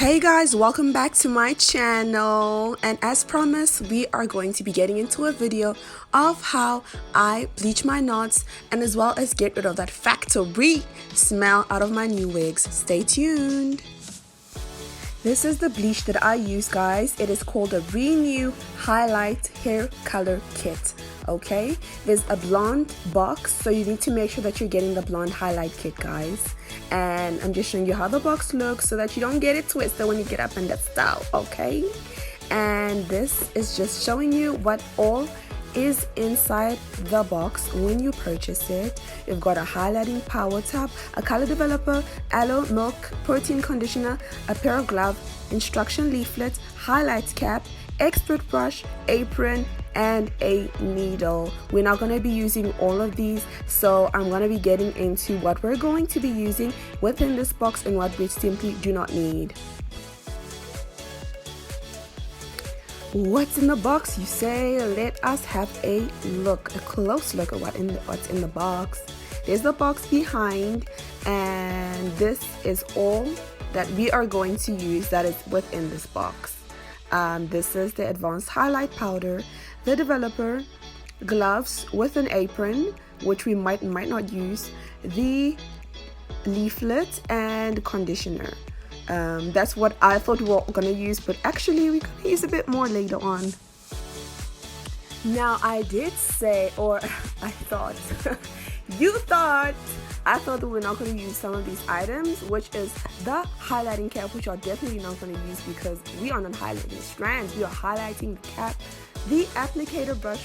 Hey guys, welcome back to my channel, and as promised we are going to be getting into a video of how I bleach my knots and as well as get rid of that factory smell out of my new wigs. Stay tuned. This is the bleach that I use, guys. It is called a Renew Highlight Hair Color Kit. Okay, there's a blonde box, so you need to make sure that you're getting the blonde highlight kit, guys. And I'm just showing you how the box looks so that you don't get it twisted when you get up in that style. Okay, and this is just showing you what all is inside the box when you purchase it. You've got a highlighting power tab, a color developer, aloe milk protein conditioner, a pair of gloves, instruction leaflet, highlight cap, expert brush, apron, and a needle. We're not going to be using all of these, so I'm going to be getting into what we're going to be using within this box and what we simply do not need. What's in the box, you say? Let us have a look, a close look at what's in the box. There's the box behind, and this is all that we are going to use that is within this box. This is the advanced highlight powder, the developer, gloves with an apron, which we might not use, the leaflet, and conditioner. That's what I thought we were gonna use, but actually we're gonna use a bit more later on. Now I did say, or I thought I thought that we're not going to use some of these items, which is the highlighting cap, which are definitely not going to use because we are not highlighting strands, we are highlighting the cap, the applicator brush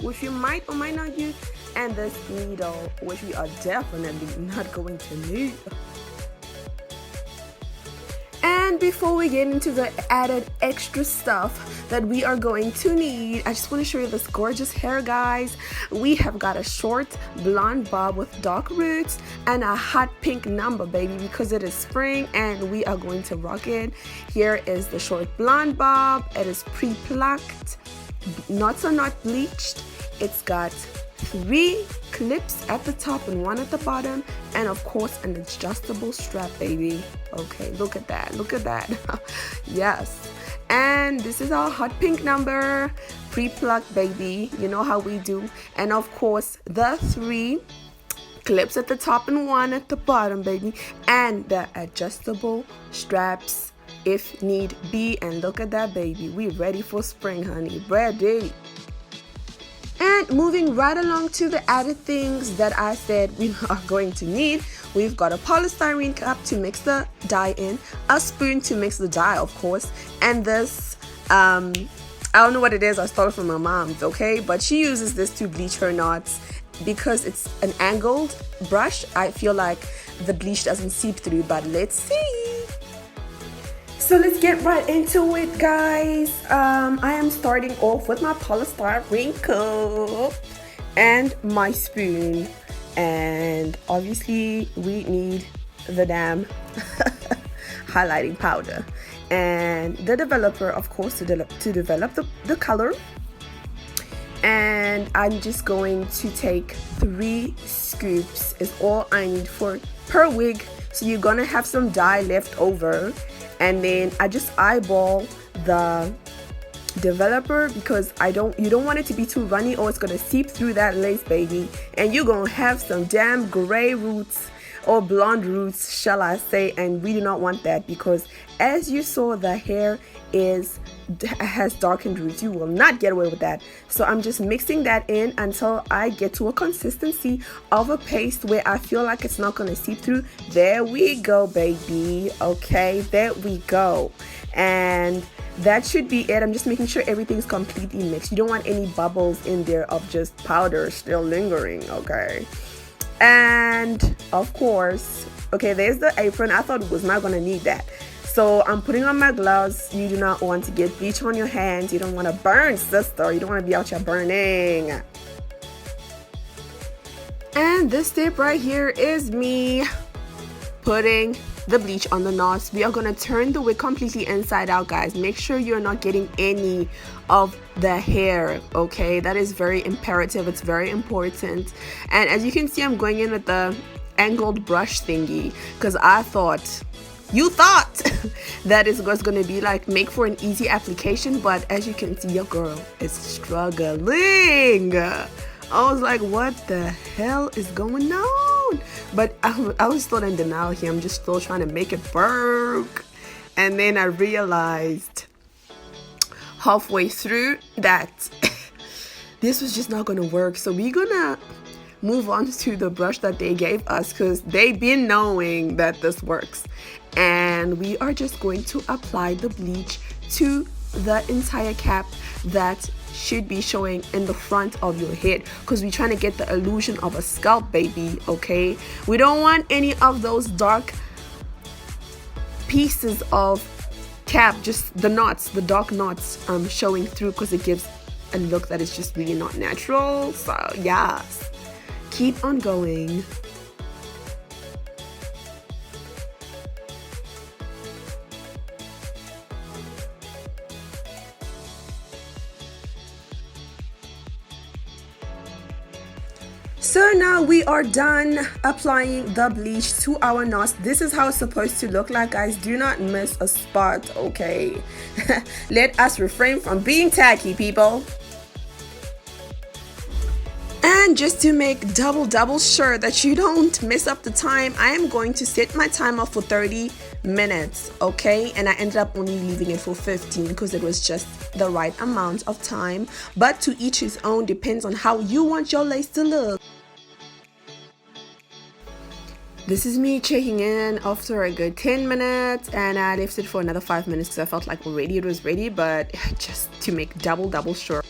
which we might or might not use, and this needle, which we are definitely not going to need. And before we get into the added extra stuff that we are going to need, I just want to show you this gorgeous hair, guys. We have got a short blonde bob with dark roots and a hot pink number, baby, because it is spring and we are going to rock it. Here is the short blonde bob. It is pre-plucked, knots are not bleached. It's got 3 clips at the top and 1 at the bottom, and of course an adjustable strap, baby. Okay, look at that, yes. And this is our hot pink number, pre-plucked, baby, you know how we do. And of course the 3 clips at the top and 1 at the bottom, baby, and the adjustable straps if need be. And look at that, baby, we ready for spring, honey, ready. And moving right along to the added things that I said we are going to need, we've got a polystyrene cup to mix the dye in, a spoon to mix the dye, of course, and this, I don't know what it is, I stole it from my mom's, okay, but she uses this to bleach her knots. Because it's an angled brush, I feel like the bleach doesn't seep through, but let's see. So let's get right into it, guys. I am starting off with my polystyrene cup and my spoon, and obviously we need the damn highlighting powder and the developer, of course, to develop the color. And I'm just going to take 3 scoops is all I need for per wig, so you're gonna have some dye left over. And then I just eyeball the developer because you don't want it to be too runny or it's gonna seep through that lace, baby, and you're gonna have some damn gray roots or blonde roots, shall I say, and we do not want that because as you saw, the hair has darkened roots. You will not get away with that. So I'm just mixing that in until I get to a consistency of a paste where I feel like it's not going to seep through. There we go, baby. Okay, there we go. And that should be it. I'm just making sure everything's completely mixed. You don't want any bubbles in there of just powder still lingering, okay? And of course, okay, there's the apron. I thought it was not going to need that. So I'm putting on my gloves. You do not want to get bleach on your hands. You don't want to burn, sister. You don't want to be out here burning. And this step right here is me putting the bleach on the knots. We are going to turn the wig completely inside out, guys. Make sure you're not getting any of the hair, okay? That is very imperative. It's very important. And as you can see, I'm going in with the angled brush thingy because I thought You thought that it was going to be like make for an easy application, but as you can see, your girl is struggling. I was like, what the hell is going on? But I was still in denial here. I'm just still trying to make it work. And then I realized halfway through that this was just not going to work. So we're going to move on to the brush that they gave us because they've been knowing that this works. And we are just going to apply the bleach to the entire cap that should be showing in the front of your head because we're trying to get the illusion of a scalp, baby. Okay, we don't want any of those dark pieces of cap, just the knots, the dark knots showing through, because it gives a look that is just really not natural. So yes, keep on going. So now we are done applying the bleach to our knots. This is how it's supposed to look like, guys. Do not miss a spot, okay? Let us refrain from being tacky, people. And just to make double sure that you don't mess up the time, I am going to set my timer for 30 minutes, okay? And I ended up only leaving it for 15 because it was just the right amount of time. But to each his own, depends on how you want your lace to look. This is me checking in after a good 10 minutes, and I left it for another 5 minutes because I felt like already it was ready, but just to make double sure.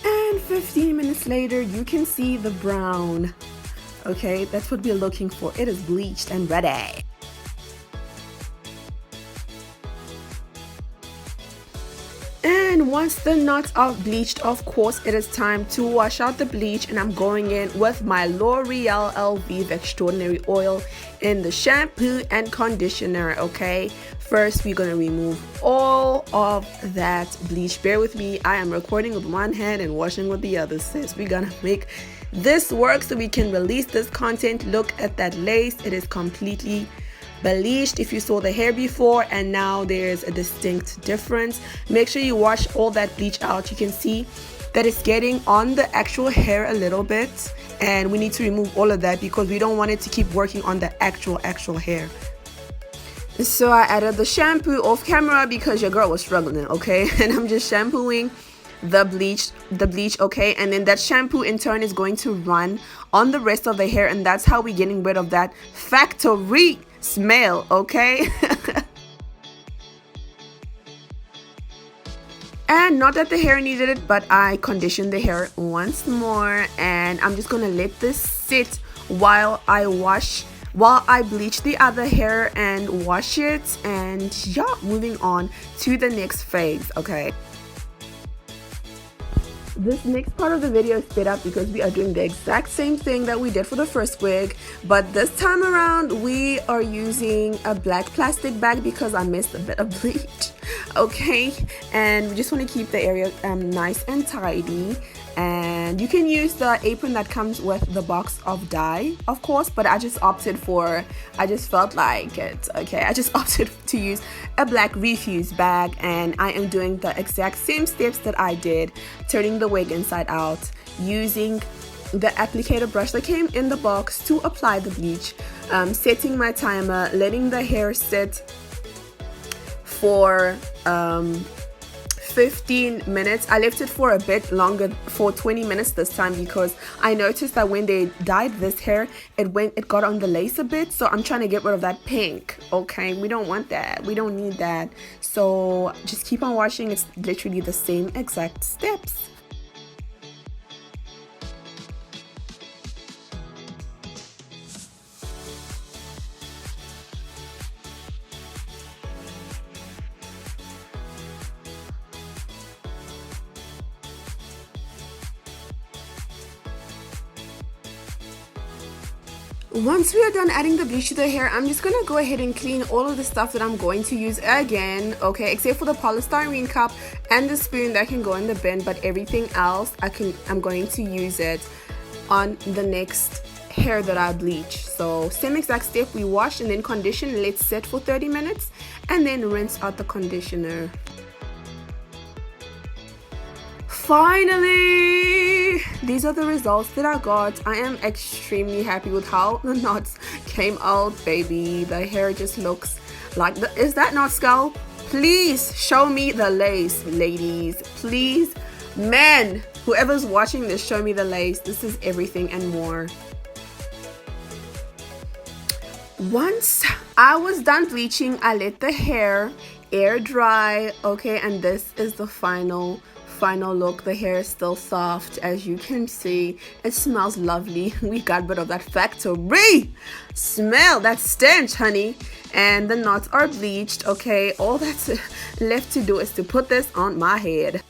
And 15 minutes later, you can see the brown. Okay, that's what we're looking for. It is bleached and ready. And once the knots are bleached, of course, it is time to wash out the bleach, and I'm going in with my L'Oreal Elvive Extraordinary Oil in the shampoo and conditioner, okay? First, we're going to remove all of that bleach. Bear with me. I am recording with one hand and washing with the other, sis. We're going to make this work so we can release this content. Look at that lace. It is completely bleached. If you saw the hair before and now, there's a distinct difference. Make sure you wash all that bleach out. You can see that it's getting on the actual hair a little bit, and we need to remove all of that because we don't want it to keep working on the actual hair. So I added the shampoo off camera because your girl was struggling, okay? And I'm just shampooing the bleach, okay? And then that shampoo in turn is going to run on the rest of the hair, and that's how we're getting rid of that factory smell, okay? And not that the hair needed it, but I conditioned the hair once more, and I'm just gonna let this sit while I bleach the other hair and wash it. And yeah, moving on to the next phase, okay? This next part of the video is sped up because we are doing the exact same thing that we did for the first wig, but this time around we are using a black plastic bag because I missed a bit of bleach, okay? And we just want to keep the area nice and tidy. And you can use the apron that comes with the box of dye, of course, but I just felt like it, okay? I just opted to use a black refuse bag, and I am doing the exact same steps that I did, turning the wig inside out, using the applicator brush that came in the box to apply the bleach, setting my timer, letting the hair sit for 15 minutes. I left it for a bit longer, for 20 minutes this time, because I noticed that when they dyed this hair, it got on the lace a bit. So I'm trying to get rid of that pink, okay? We don't want that. We don't need that. So just keep on washing. It's literally the same exact steps. Once we are done adding the bleach to the hair, I'm just gonna go ahead and clean all of the stuff that I'm going to use again, okay, except for the polystyrene cup and the spoon that can go in the bin, but everything else I'm going to use it on the next hair that I bleach. So same exact step, we wash and then condition, let set for 30 minutes, and then rinse out the conditioner. Finally, these are the results that I got. I am extremely happy with how the knots came out, baby. The hair just looks like is that not scalp? Please show me the lace, ladies. Please, men, whoever's watching this, show me the lace. This is everything and more. Once I was done bleaching, I let the hair air dry, okay, and this is the final look. The hair is still soft, as you can see. It smells lovely. We got rid of that factory smell, that stench, honey. And the knots are bleached, okay. All that's left to do is to put this on my head.